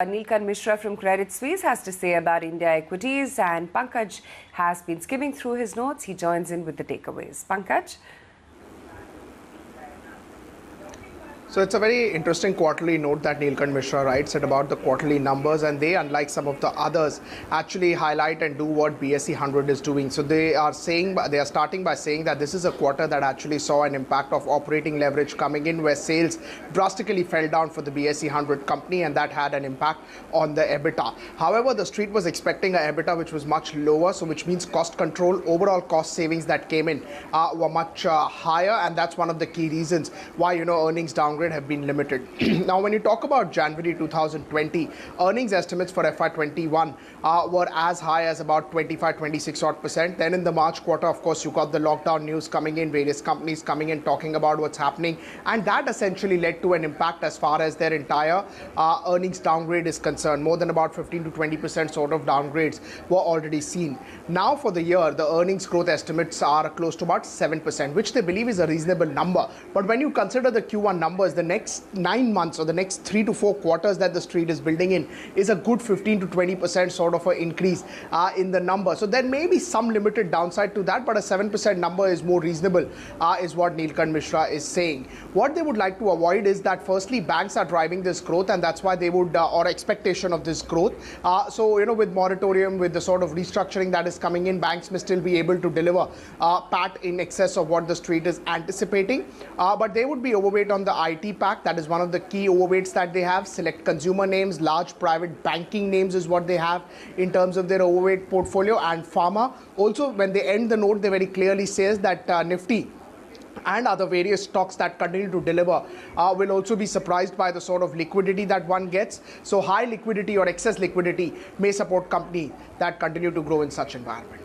Neelkanth Mishra from Credit Suisse has to say about India equities, and Pankaj has been skimming through his notes. He joins in with the takeaways. Pankaj? So it's a very interesting quarterly note that Neelkanth Mishra writes at about the quarterly numbers, and they, unlike some of the others, actually highlight and do what BSE100 is doing. So they are starting by saying that this is a quarter that actually saw an impact of operating leverage coming in, where sales drastically fell down for the BSE100 company, and that had an impact on the EBITDA. However, the street was expecting an EBITDA which was much lower, so which means cost control, overall cost savings that came in were much higher, and that's one of the key reasons why earnings downgrade have been limited. Now, when you talk about January 2020, earnings estimates for FY21 were as high as about 25-26 odd percent. Then in the March quarter, of course, you got the lockdown news coming in, various companies coming in talking about what's happening, and that essentially led to an impact as far as their entire earnings downgrade is concerned. More than about 15-20% sort of downgrades were already seen. Now for the year, the earnings growth estimates are close to about 7%, which they believe is a reasonable number. But when you consider the Q1 numbers, the next 9 months or the next 3 to 4 quarters that the street is building in is a good 15-20% sort of an increase in the number. So there may be some limited downside to that, but a 7% number is more reasonable, is what Neelkanth Mishra is saying. What they would like to avoid is that firstly, banks are driving this growth, and that's why they would, or expectation of this growth. So, with moratorium, with the sort of restructuring that is coming in, banks may still be able to deliver PAT in excess of what the street is anticipating. But they would be overweight on the IT pack. That is one of the key overweights that they have. Select consumer names, large private banking names is what they have in terms of their overweight portfolio. And Pharma, also when they end the note, they very clearly says that Nifty and other various stocks that continue to deliver will also be surprised by the sort of liquidity that one gets. So high liquidity or excess liquidity may support companies that continue to grow in such environment.